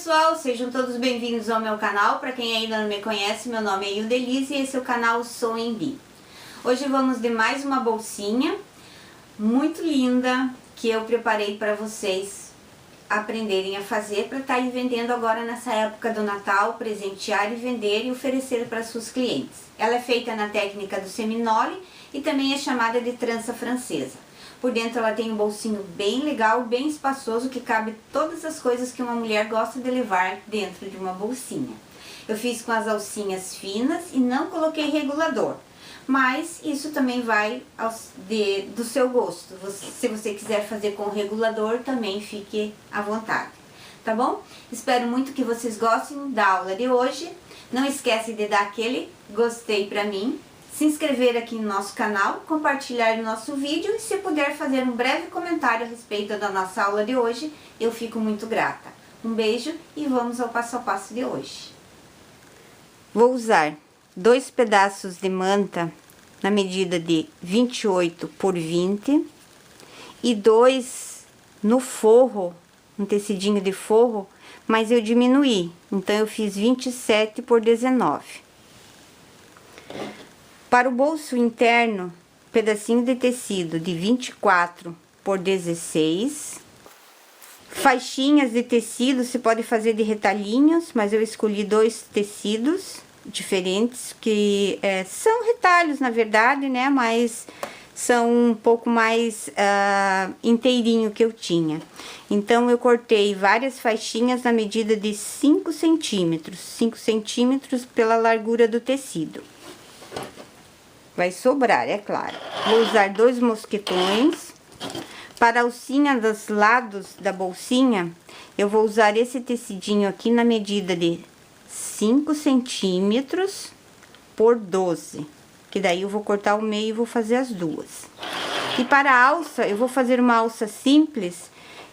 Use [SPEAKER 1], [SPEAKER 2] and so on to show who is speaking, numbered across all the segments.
[SPEAKER 1] pessoal, sejam todos bem-vindos ao meu canal. Para quem ainda não me conhece, meu nome é Ildelize e esse é o canal Sou em Bi. Hoje vamos de mais uma bolsinha muito linda que eu preparei para vocês aprenderem a fazer para estar aí vendendo agora nessa época do Natal, presentear e vender e oferecer para seus clientes. Ela é feita na técnica do seminole e também é chamada de trança francesa. Por dentro ela tem um bolsinho bem legal, bem espaçoso, que cabe todas as coisas que uma mulher gosta de levar dentro de uma bolsinha. Eu fiz com as alcinhas finas e não coloquei regulador, mas isso também vai do seu gosto. Se você quiser fazer com regulador, também fique à vontade, tá bom? Espero muito que vocês gostem da aula de hoje. Não esquece de dar aquele gostei pra mim, se inscrever aqui no nosso canal, compartilhar o nosso vídeo e se puder fazer um breve comentário a respeito da nossa aula de hoje, eu fico muito grata. Um beijo e vamos ao passo a passo de hoje. Vou usar 2 pedaços de manta na medida de 28 por 20 e 2 no forro, um tecidinho de forro, mas eu diminuí, então eu fiz 27 por 19. Para o bolso interno, pedacinho de tecido de 24 por 16. Faixinhas de tecido, você pode fazer de retalhinhos, mas eu escolhi 2 tecidos diferentes, que são retalhos na verdade, né? Mas são um pouco mais inteirinho que eu tinha. Então, eu cortei várias faixinhas na medida de 5 centímetros. 5 centímetros pela largura do tecido. Vai sobrar, é claro. Vou usar 2 mosquetões. Para a alcinha dos lados da bolsinha, eu vou usar esse tecidinho aqui na medida de 5 centímetros por 12. Que daí eu vou cortar o meio e vou fazer as duas. E para a alça, eu vou fazer uma alça simples,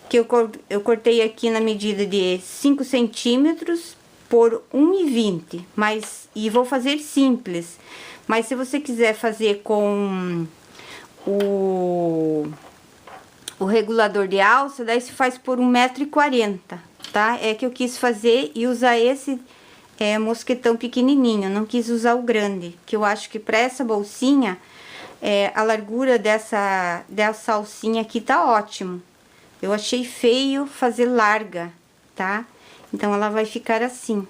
[SPEAKER 1] que eu cortei aqui na medida de 5 centímetros por 1,20. E vou fazer simples. Mas se você quiser fazer com o regulador de alça, daí se faz por 1,40 m, tá? É que eu quis fazer e usar esse mosquetão pequenininho, não quis usar o grande, que eu acho que para essa bolsinha, a largura dessa alcinha aqui tá ótimo. Eu achei feio fazer larga, tá? Então, ela vai ficar assim.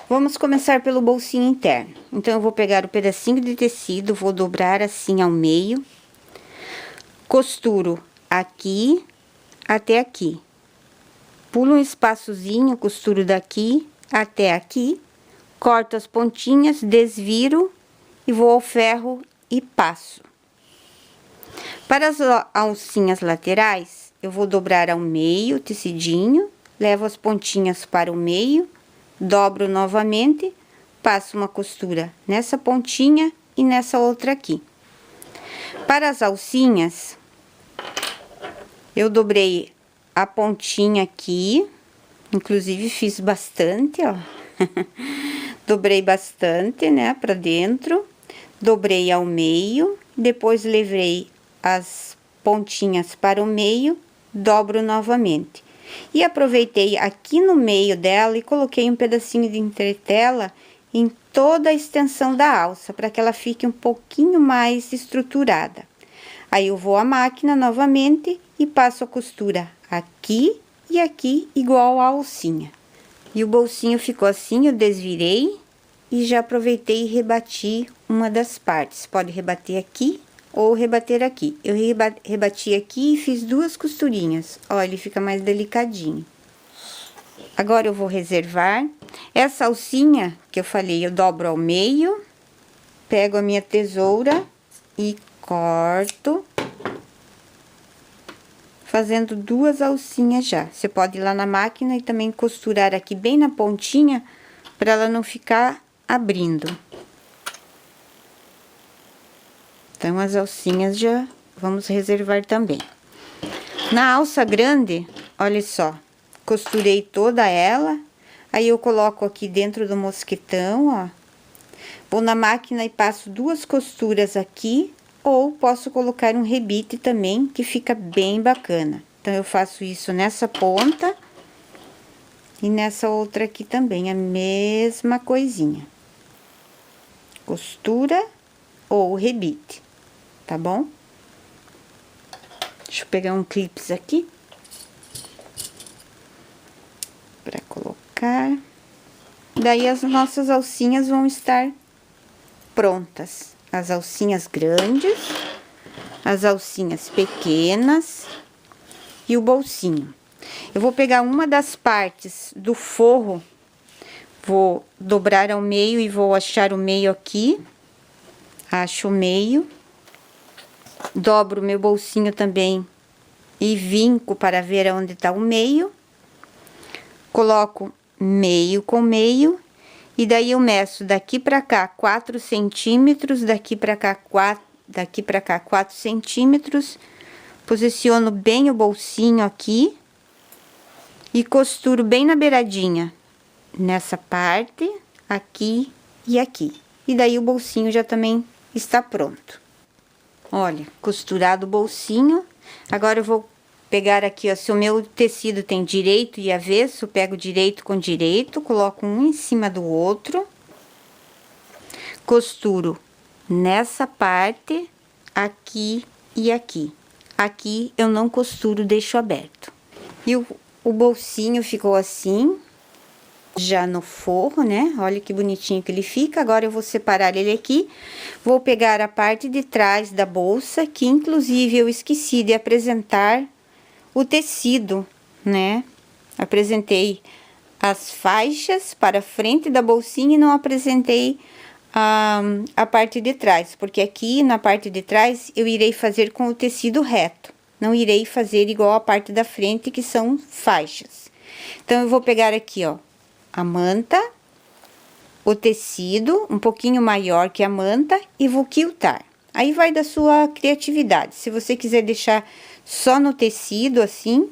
[SPEAKER 1] Vamos começar pelo bolsinho interno. Então, eu vou pegar o pedacinho de tecido, vou dobrar assim ao meio. Costuro aqui até aqui. Pulo um espaçozinho, costuro daqui até aqui. Corto as pontinhas, desviro e vou ao ferro e passo. Para as alcinhas laterais, eu vou dobrar ao meio o tecidinho, levo as pontinhas para o meio. Dobro novamente, passo uma costura nessa pontinha e nessa outra aqui. Para as alcinhas, eu dobrei a pontinha aqui, inclusive fiz bastante, ó. Dobrei bastante, né, pra dentro, dobrei ao meio, depois levei as pontinhas para o meio, dobro novamente. E aproveitei aqui no meio dela e coloquei um pedacinho de entretela em toda a extensão da alça, para que ela fique um pouquinho mais estruturada. Aí, eu vou à máquina novamente e passo a costura aqui e aqui, igual a alcinha. E o bolsinho ficou assim, eu desvirei e já aproveitei e rebati uma das partes. Pode rebater aqui ou rebater aqui. Eu rebati aqui e fiz 2 costurinhas. Ó, ele fica mais delicadinho. Agora, eu vou reservar. Essa alcinha que eu falei, eu dobro ao meio. Pego a minha tesoura e corto. Fazendo 2 alcinhas já. Você pode ir lá na máquina e também costurar aqui bem na pontinha, para ela não ficar abrindo. Então, as alcinhas já vamos reservar também. Na alça grande, olha só, costurei toda ela. Aí, eu coloco aqui dentro do mosquetão, ó. Vou na máquina e passo 2 costuras aqui. Ou posso colocar um rebite também, que fica bem bacana. Então, eu faço isso nessa ponta. E nessa outra aqui também, a mesma coisinha. Costura ou rebite, tá bom? Deixa eu pegar um clips aqui. Pra colocar. Daí as nossas alcinhas vão estar prontas. As alcinhas grandes, as alcinhas pequenas e o bolsinho. Eu vou pegar uma das partes do forro, vou dobrar ao meio e vou achar o meio aqui. Acho o meio. Dobro o meu bolsinho também e vinco para ver aonde tá o meio. Coloco meio com meio e daí eu meço daqui para cá 4 centímetros, daqui para cá 4 centímetros. Posiciono bem o bolsinho aqui e costuro bem na beiradinha, nessa parte, aqui e aqui. E daí o bolsinho já também está pronto. Olha, costurado o bolsinho. Agora eu vou pegar aqui, ó, se o meu tecido tem direito e avesso, pego direito com direito, coloco um em cima do outro. Costuro nessa parte, aqui e aqui. Aqui eu não costuro, deixo aberto. E o bolsinho ficou assim, já no forro, né? Olha que bonitinho que ele fica. Agora eu vou separar ele aqui. Vou pegar a parte de trás da bolsa, que inclusive eu esqueci de apresentar o tecido, né? Apresentei as faixas para frente da bolsinha e não apresentei a parte de trás, porque aqui na parte de trás eu irei fazer com o tecido reto. Não irei fazer igual a parte da frente, que são faixas. Então, eu vou pegar aqui, ó, a manta, o tecido, um pouquinho maior que a manta, e vou quiltar. Aí vai da sua criatividade. Se você quiser deixar só no tecido, assim,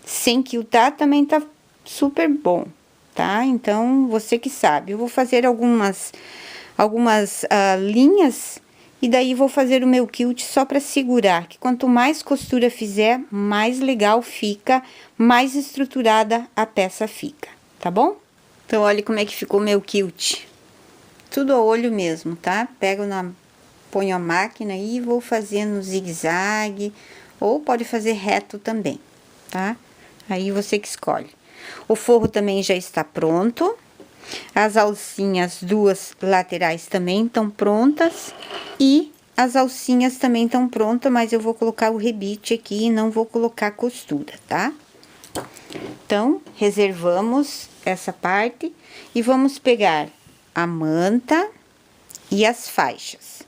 [SPEAKER 1] sem quiltar, também tá super bom, tá? Então, você que sabe. Eu vou fazer algumas linhas. E daí, vou fazer o meu quilt só para segurar, que quanto mais costura fizer, mais legal fica, mais estruturada a peça fica, tá bom? Então, olha como é que ficou o meu quilt. Tudo a olho mesmo, tá? Ponho a máquina e vou fazendo zigue-zague, ou pode fazer reto também, tá? Aí, você que escolhe. O forro também já está pronto. As alcinhas, duas laterais também estão prontas. E as alcinhas também estão prontas, mas eu vou colocar o rebite aqui e não vou colocar costura, tá? Então, reservamos essa parte e vamos pegar a manta e as faixas.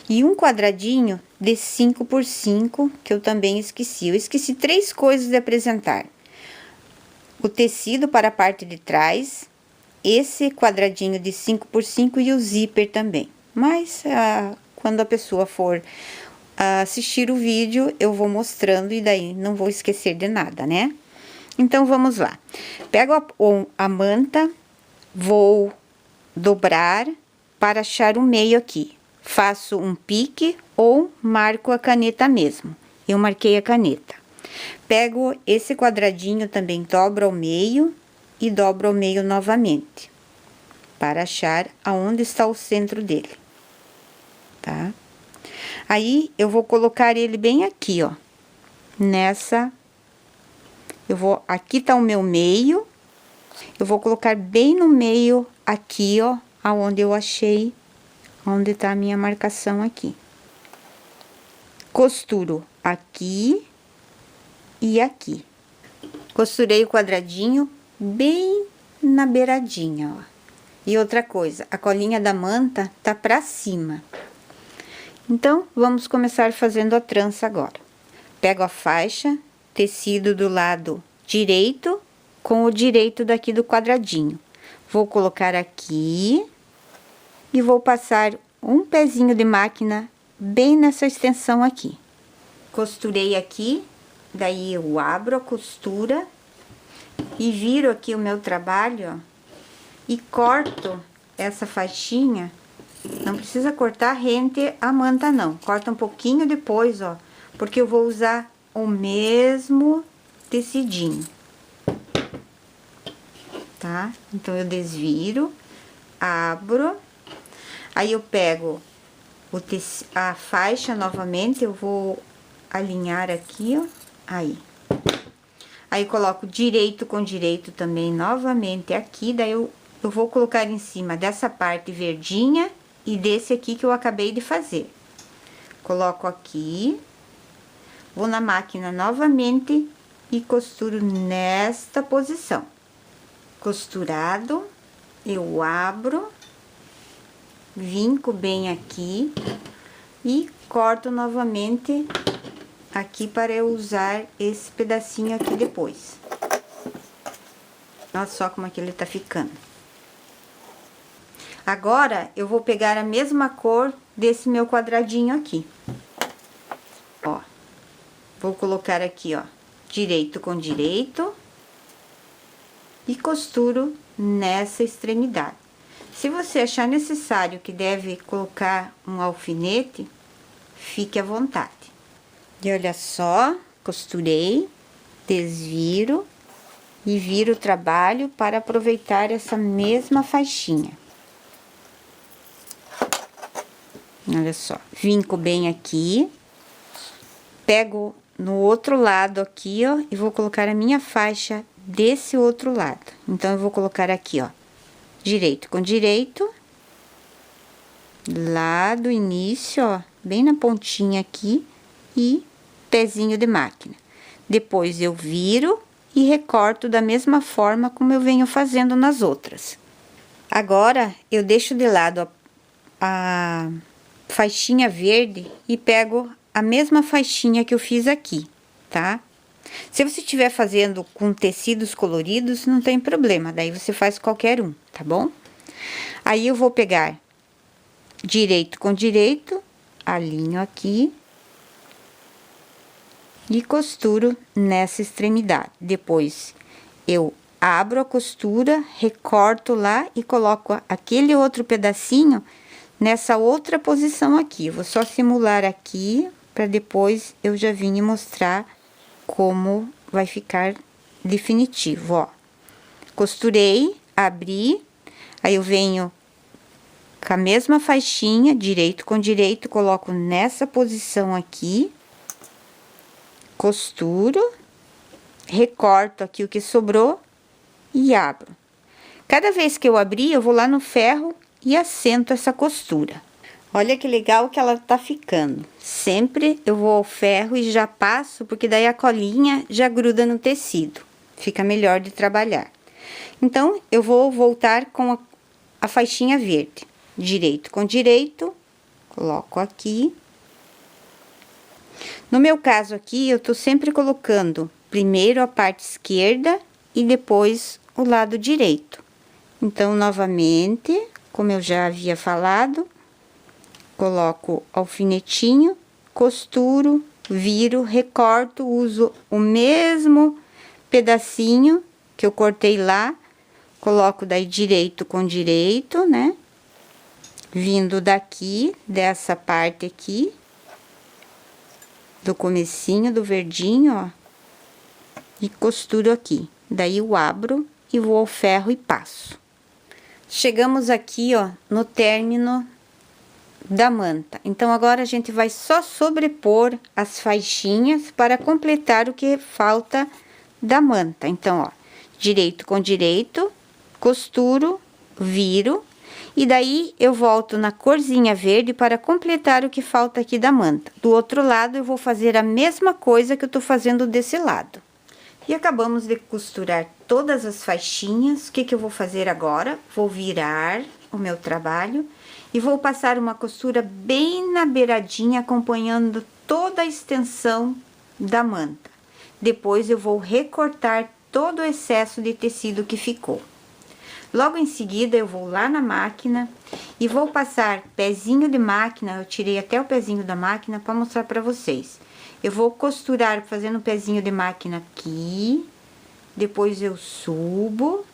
[SPEAKER 1] E um quadradinho de 5 por 5, que eu também esqueci. Eu esqueci 3 coisas de apresentar. O tecido para a parte de trás, esse quadradinho de 5 por 5 e o zíper também. Mas, quando a pessoa for assistir o vídeo, eu vou mostrando e daí não vou esquecer de nada, né? Então, vamos lá. Pego a manta, vou dobrar para achar o meio aqui. Faço um pique ou marco a caneta mesmo. Eu marquei a caneta. Pego esse quadradinho também, dobro ao meio e dobro ao meio novamente, para achar aonde está o centro dele, tá? Aí, eu vou colocar ele bem aqui, ó, aqui tá o meu meio, eu vou colocar bem no meio aqui, ó, aonde eu achei, onde tá a minha marcação aqui. Costuro aqui e aqui. Costurei o quadradinho bem na beiradinha, ó. E outra coisa, a colinha da manta tá pra cima. Então, vamos começar fazendo a trança agora. Pego a faixa, tecido do lado direito com o direito daqui do quadradinho. Vou colocar aqui e vou passar um pezinho de máquina bem nessa extensão aqui. Costurei aqui, daí eu abro a costura e viro aqui o meu trabalho, ó, e corto essa faixinha. Não precisa cortar rente a manta, não. Corta um pouquinho depois, ó, porque eu vou usar o mesmo tecidinho. tá? Então, eu desviro, abro, aí eu pego a faixa novamente, eu vou alinhar aqui, ó, aí coloco direito com direito também novamente aqui, daí eu vou colocar em cima dessa parte verdinha e desse aqui que eu acabei de fazer. Coloco aqui, vou na máquina novamente e costuro nesta posição. Costurado, eu abro, vinco bem aqui e corto novamente aqui para eu usar esse pedacinho aqui depois. Olha só como é que ele tá ficando. Agora, eu vou pegar a mesma cor desse meu quadradinho aqui. Ó, vou colocar aqui, ó, direito com direito e costuro nessa extremidade. Se você achar necessário que deve colocar um alfinete, fique à vontade. E olha só, costurei, desviro e viro o trabalho para aproveitar essa mesma faixinha. Olha só, vinco bem aqui, pego no outro lado aqui, ó, e vou colocar a minha faixa desse outro lado. Então, eu vou colocar aqui, ó, direito com direito, lá do início, ó, bem na pontinha aqui, e pezinho de máquina. Depois, eu viro e recorto da mesma forma como eu venho fazendo nas outras. Agora, eu deixo de lado a faixinha verde e pego a mesma faixinha que eu fiz aqui, tá? Se você estiver fazendo com tecidos coloridos, não tem problema, daí você faz qualquer um, tá bom? Aí eu vou pegar direito com direito, alinho aqui e costuro nessa extremidade. Depois, eu abro a costura, recorto lá e coloco aquele outro pedacinho nessa outra posição aqui. Vou só simular aqui, para depois eu já vim e mostrar como vai ficar definitivo, ó. Costurei, abri, aí eu venho com a mesma faixinha, direito com direito, coloco nessa posição aqui, costuro, recorto aqui o que sobrou e abro. Cada vez que eu abrir, eu vou lá no ferro e assento essa costura. Olha que legal que ela tá ficando. Sempre eu vou ao ferro e já passo, porque daí a colinha já gruda no tecido. Fica melhor de trabalhar. Então, eu vou voltar com a faixinha verde. Direito com direito, coloco aqui. No meu caso aqui, eu tô sempre colocando primeiro a parte esquerda e depois o lado direito. Então, novamente, como eu já havia falado, coloco alfinetinho, costuro, viro, recorto, uso o mesmo pedacinho que eu cortei lá, coloco daí direito com direito, né? Vindo daqui, dessa parte aqui, do comecinho do verdinho, ó, e costuro aqui. Daí eu abro e vou ao ferro e passo. Chegamos aqui, ó, no término da manta. Então, agora a gente vai só sobrepor as faixinhas para completar o que falta da manta. Então, ó, direito com direito, costuro, viro, e daí eu volto na corzinha verde para completar o que falta aqui da manta. Do outro lado, eu vou fazer a mesma coisa que eu tô fazendo desse lado. E acabamos de costurar todas as faixinhas. O que que eu vou fazer agora? Vou virar o meu trabalho e vou passar uma costura bem na beiradinha, acompanhando toda a extensão da manta. Depois, eu vou recortar todo o excesso de tecido que ficou. Logo em seguida, eu vou lá na máquina e vou passar pezinho de máquina. Eu tirei até o pezinho da máquina para mostrar para vocês. Eu vou costurar fazendo pezinho de máquina aqui, depois eu subo,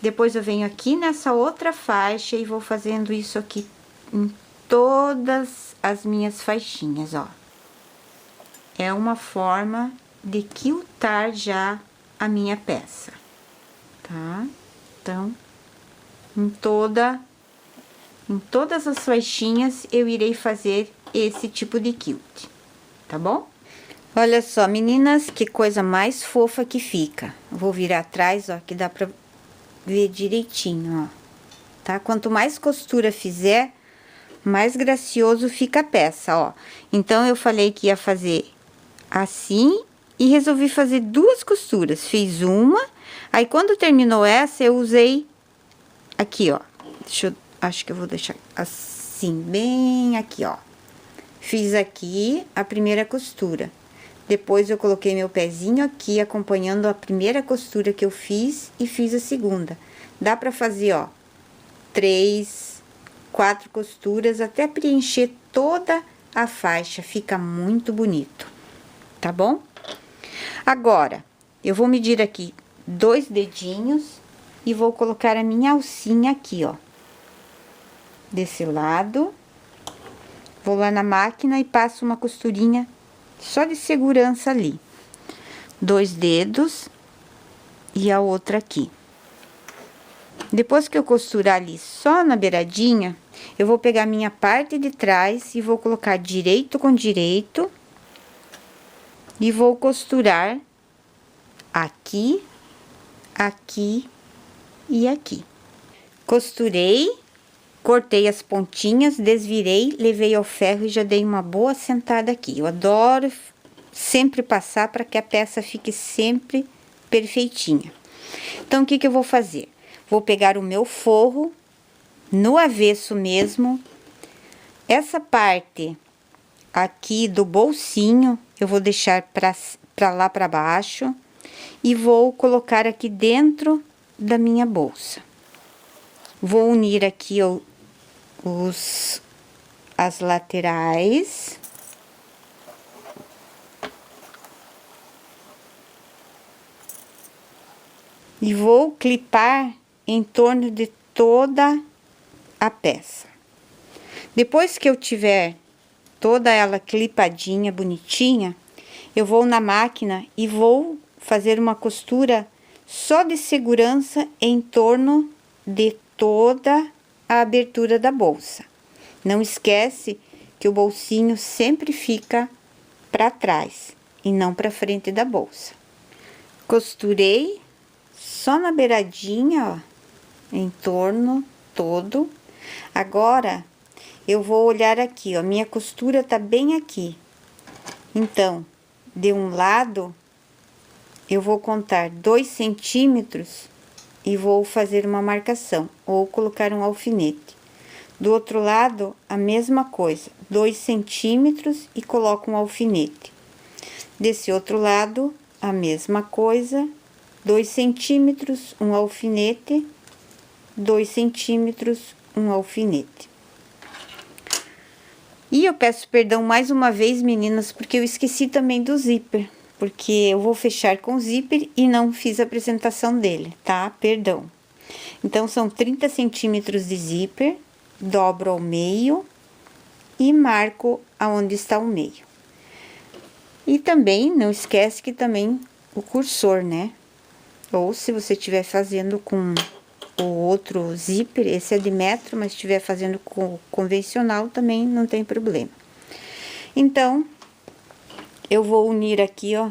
[SPEAKER 1] depois eu venho aqui nessa outra faixa e vou fazendo isso aqui em todas as minhas faixinhas, ó. É uma forma de quiltar já a minha peça. tá? Então, em todas as faixinhas eu irei fazer esse tipo de quilt, tá bom? Olha só, meninas, que coisa mais fofa que fica. Vou virar atrás, ó, que dá pra ver direitinho, ó. Tá? Quanto mais costura fizer, mais gracioso fica a peça, ó. Então, eu falei que ia fazer assim e resolvi fazer duas costuras. Fiz uma, aí quando terminou essa, eu usei aqui, ó. Acho que eu vou deixar assim, bem aqui, ó. Fiz aqui a primeira costura. Depois eu coloquei meu pezinho aqui, acompanhando a primeira costura que eu fiz e fiz a segunda. Dá pra fazer, ó, 3, 4 costuras até preencher toda a faixa. Fica muito bonito, tá bom? Agora, eu vou medir aqui 2 dedinhos e vou colocar a minha alcinha aqui, ó. Desse lado. Vou lá na máquina e passo uma costurinha só de segurança ali. 2 dedos e a outra aqui. Depois que eu costurar ali só na beiradinha, eu vou pegar minha parte de trás e vou colocar direito com direito. E vou costurar aqui, aqui e aqui. Costurei, cortei as pontinhas, desvirei, levei ao ferro e já dei uma boa sentada aqui. Eu adoro sempre passar para que a peça fique sempre perfeitinha. Então, o que que eu vou fazer? Vou pegar o meu forro no avesso mesmo. Essa parte aqui do bolsinho, eu vou deixar pra lá pra baixo. E vou colocar aqui dentro da minha bolsa. Vou unir aqui as laterais. E vou clipar em torno de toda a peça. Depois que eu tiver toda ela clipadinha, bonitinha, eu vou na máquina e vou fazer uma costura só de segurança em torno de toda a abertura da bolsa. Não esquece que o bolsinho sempre fica para trás e não para frente da bolsa. Costurei só na beiradinha, ó, em torno todo. Agora, eu vou olhar aqui, ó, minha costura tá bem aqui. Então, de um lado, eu vou contar 2 centímetros e vou fazer uma marcação, ou colocar um alfinete. Do outro lado, a mesma coisa, 2 centímetros e coloco um alfinete. Desse outro lado, a mesma coisa, 2 centímetros, um alfinete, 2 centímetros, um alfinete. E eu peço perdão mais uma vez, meninas, porque eu esqueci também do zíper, porque eu vou fechar com zíper e não fiz a apresentação dele, tá? Perdão. Então, são 30 centímetros de zíper, dobro ao meio e marco aonde está o meio. E também, não esquece que também o cursor, né? Ou se você estiver fazendo com o outro zíper, esse é de metro, mas estiver fazendo com o convencional, também não tem problema. Então, eu vou unir aqui, ó,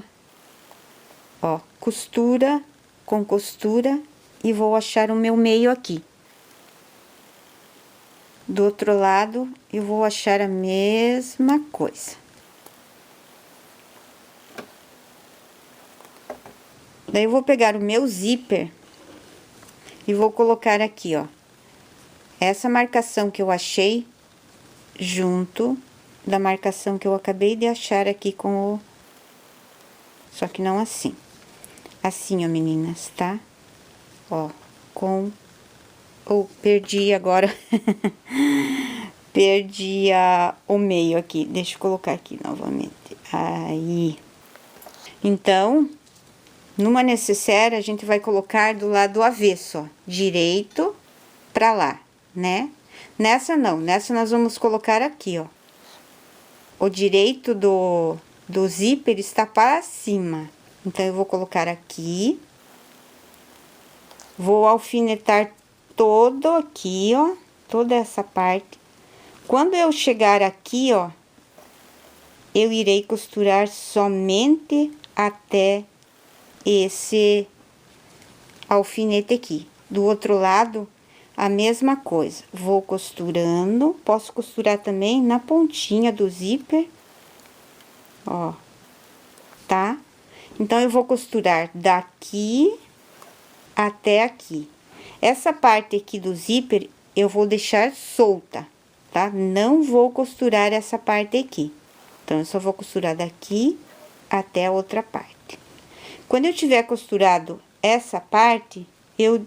[SPEAKER 1] costura com costura e vou achar o meu meio aqui. Do outro lado, eu vou achar a mesma coisa. Daí, eu vou pegar o meu zíper e vou colocar aqui, ó, essa marcação que eu achei junto da marcação que eu acabei de achar aqui com o... Só que não assim. Assim, ó, meninas, tá? Ó, com... Oh, perdi agora. Perdi o meio aqui. Deixa eu colocar aqui novamente. Aí. Então, numa necessaire, a gente vai colocar do lado avesso, ó. Direito pra lá, né? Nessa não. Nessa nós vamos colocar aqui, ó. O direito do zíper está para cima. Então, eu vou colocar aqui. Vou alfinetar todo aqui, ó, toda essa parte. Quando eu chegar aqui, ó, eu irei costurar somente até esse alfinete aqui. Do outro lado, a mesma coisa. Vou costurando, posso costurar também na pontinha do zíper, ó, tá? Então, eu vou costurar daqui até aqui. Essa parte aqui do zíper, eu vou deixar solta, tá? Não vou costurar essa parte aqui. Então, eu só vou costurar daqui até a outra parte. Quando eu tiver costurado essa parte, eu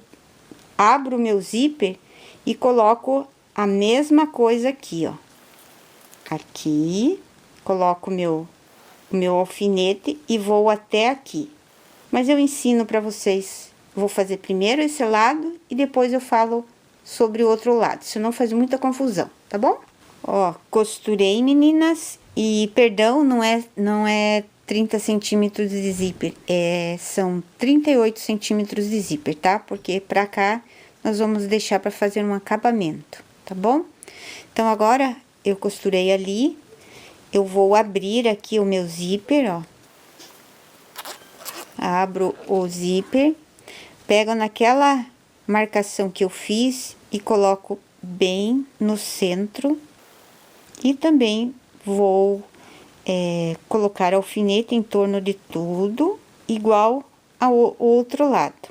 [SPEAKER 1] abro o meu zíper e coloco a mesma coisa aqui, ó. Aqui, coloco o meu alfinete e vou até aqui. Mas eu ensino pra vocês. Vou fazer primeiro esse lado e depois eu falo sobre o outro lado. Senão faz muita confusão, tá bom? Ó, costurei, meninas. E, perdão, não é 30 centímetros de zíper. São 38 centímetros de zíper, tá? Porque pra cá nós vamos deixar pra fazer um acabamento, tá bom? Então, agora eu costurei ali. Eu vou abrir aqui o meu zíper, ó. Abro o zíper, pego naquela marcação que eu fiz e coloco bem no centro. E também vou colocar alfinete em torno de tudo, igual ao outro lado.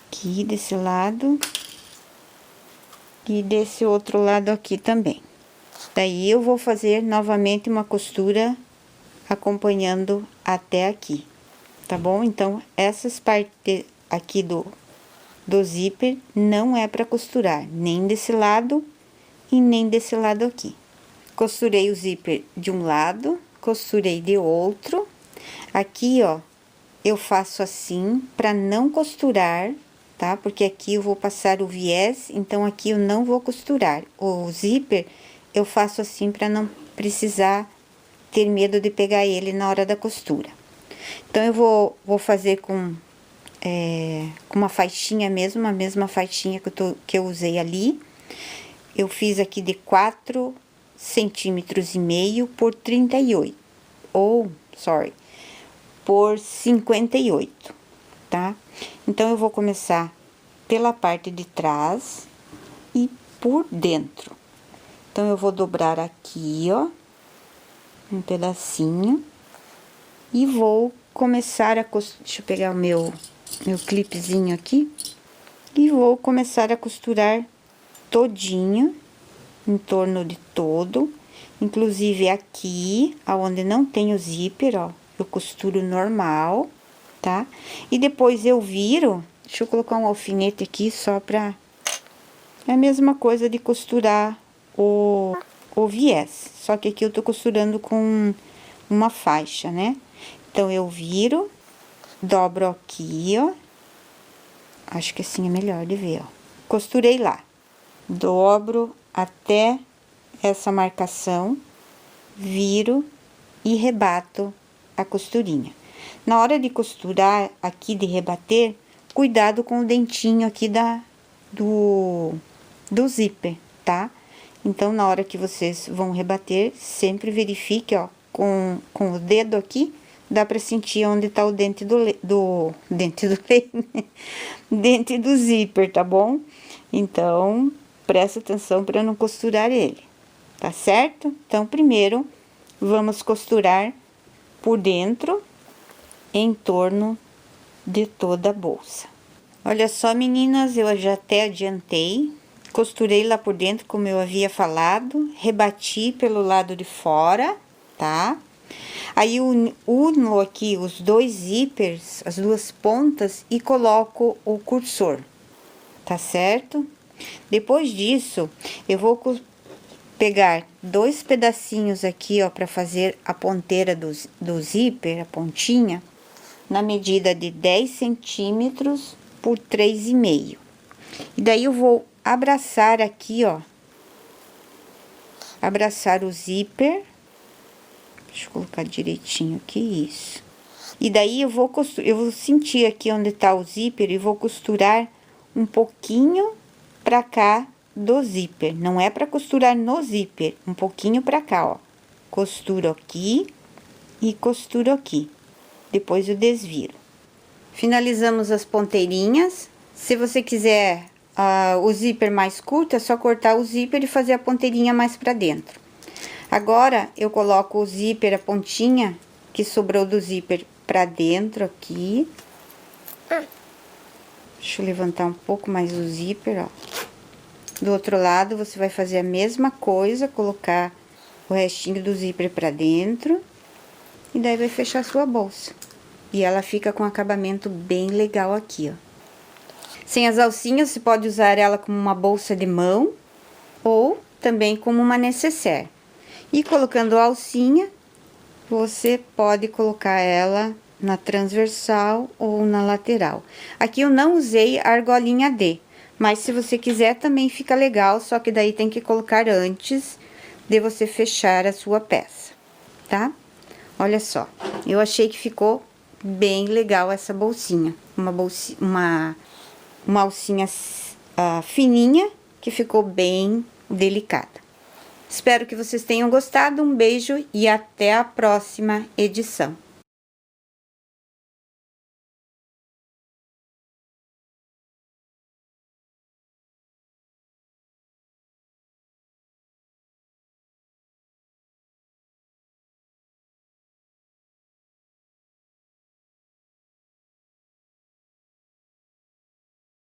[SPEAKER 1] Aqui desse lado. E desse outro lado aqui também. Daí, eu vou fazer novamente uma costura acompanhando até aqui, tá bom? Então, essas partes aqui do zíper não é para costurar, nem desse lado e nem desse lado aqui. Costurei o zíper de um lado, costurei de outro. Aqui, ó, eu faço assim para não costurar, tá? Porque aqui eu vou passar o viés, então aqui eu não vou costurar. O zíper eu faço assim para não precisar ter medo de pegar ele na hora da costura. Então, eu vou fazer com uma faixinha mesmo, a mesma faixinha que eu usei ali. Eu fiz aqui de 4,5 centímetros por 38, por 58, tá? Então, eu vou começar pela parte de trás e por dentro. Então, eu vou dobrar aqui, ó, um pedacinho, e vou começar a costurar. Deixa eu pegar o meu clipezinho aqui, e vou começar a costurar todinho, em torno de todo, inclusive aqui, aonde não tem o zíper, ó, eu costuro normal, tá? E depois eu viro, deixa eu colocar um alfinete aqui só pra... É a mesma coisa de costurar o viés, só que aqui eu tô costurando com uma faixa, né? Então, eu viro, dobro aqui, ó. Acho que assim é melhor de ver, ó. Costurei lá. Dobro até essa marcação, viro e rebato a costurinha. Na hora de costurar aqui, de rebater, cuidado com o dentinho aqui do zíper, tá? Então, na hora que vocês vão rebater, sempre verifique, ó, com o dedo aqui, dá pra sentir onde tá o dente dente do zíper, tá bom? Então, presta atenção para não costurar ele, tá certo? Então, primeiro, vamos costurar por dentro, em torno de toda a bolsa. Olha só, meninas, eu já até adiantei. Costurei lá por dentro, como eu havia falado, rebati pelo lado de fora, tá? Aí, uno aqui os dois zíperes, as duas pontas, e coloco o cursor, tá certo? Depois disso, eu vou pegar 2 pedacinhos aqui, ó, pra fazer a ponteira do zíper, a pontinha, na medida de 10 centímetros por 3,5. E daí, eu vou abraçar aqui, ó, abraçar o zíper. Deixa eu colocar direitinho aqui, isso. E daí eu vou sentir aqui onde tá o zíper e vou costurar um pouquinho pra cá do zíper. Não é pra costurar no zíper, um pouquinho pra cá, ó. Costuro aqui e costuro aqui. Depois eu desviro. Finalizamos as ponteirinhas. Se você quiser o zíper mais curto, é só cortar o zíper e fazer a ponteirinha mais pra dentro. Agora, eu coloco o zíper, a pontinha que sobrou do zíper pra dentro aqui. Deixa eu levantar um pouco mais o zíper, ó. Do outro lado, você vai fazer a mesma coisa, colocar o restinho do zíper pra dentro. E daí vai fechar a sua bolsa. E ela fica com um acabamento bem legal aqui, ó. Sem as alcinhas, você pode usar ela como uma bolsa de mão ou também como uma nécessaire. E colocando a alcinha, você pode colocar ela na transversal ou na lateral. Aqui eu não usei a argolinha D, mas se você quiser também fica legal, só que daí tem que colocar antes de você fechar a sua peça, tá? Olha só, eu achei que ficou bem legal essa bolsinha. Uma alcinha fininha, que ficou bem delicada. Espero que vocês tenham gostado. Um beijo e até a próxima edição.